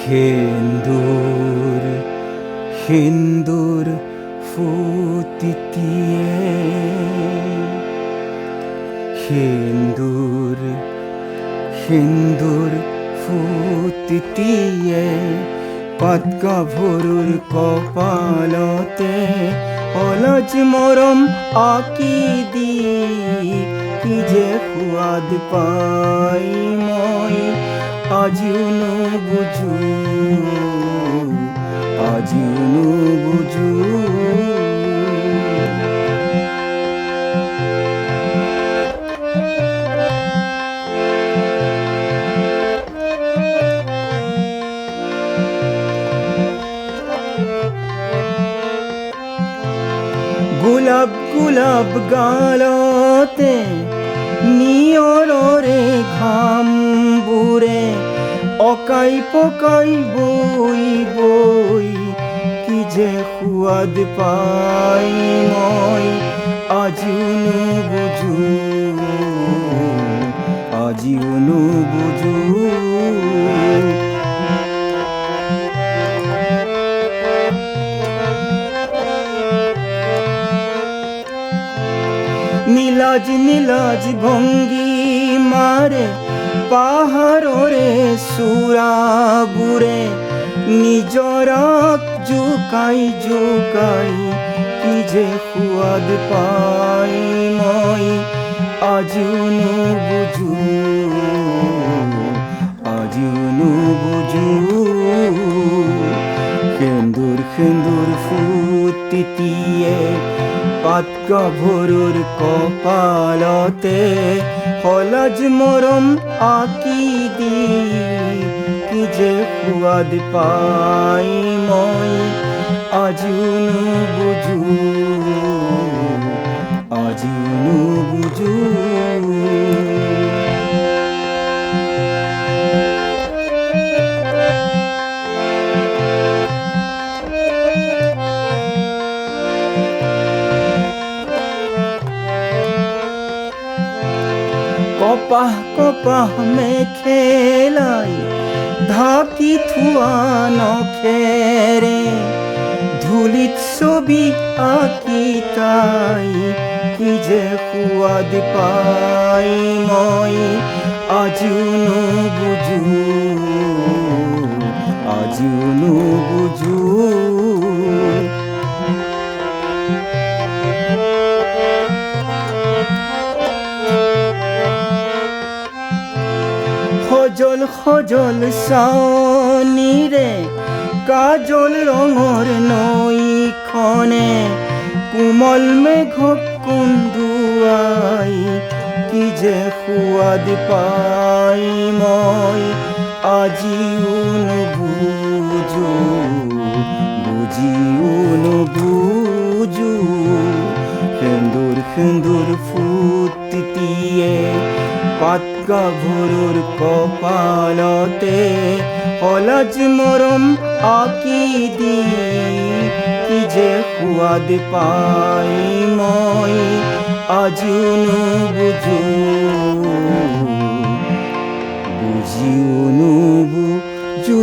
সেন্দুৰ সেন্দুৰ ফুটিটিয়ে সেন্দুৰ সেন্দুৰ ফুটিটিয়ে পাতগাভৰুৰ কপালতে অলজ মৰম আঁকি দি কি যে সোৱাদ পাই মই আজিও নুবুজো আজিও নুবুজো গোলাপ গোলাপ গালতে নিয়ৰৰে ঘামবোৰে অকাই পকাই বৈ বৈ কি যে সোৱাদ পাই মই আজিও নুবুজো আজিও নুবুজো নীলাজ নীলাজ ভংগী মাৰে পাহাৰৰে চূড়াবোৰে নিজৰাক জোকাই জোকাই কি যে সোৱাদ পাই মই আজিও নুবুজো আজিও নুবুজো সেন্দুৰ সেন্দুৰ ফুটিটিয়ে পাতগাভৰুৰ কপালতে অলজ মৰম আঁকি দি কি যে সোৱাদ পাই মই আজিও নুবুজো আজিও নুবুজো কপাহ কপাহ মেখেলাই ঢাকি থোৱা নখেৰে ধূলিত ছবি আঁকি তাই কি যে সোৱাদ পাই মই আজিও নুবুজো আজিও নুবুজো সজল সজল চাৱনিৰে কাজল ৰঙৰ নৈখনে কোমল মেঘক কন্দুৱাই কি যে সোৱাদ পাই মই আজিও নুবুজো বুজিও নুবুজো সেন্দুৰ সেন্দুৰ ফুটিটিয়ে পাতগাভৰুৰ কপালতে অলজ মৰম আঁকি দি কি যে সোৱাদ পাই মই আজিও নুবুজো বুজিও নুবুজো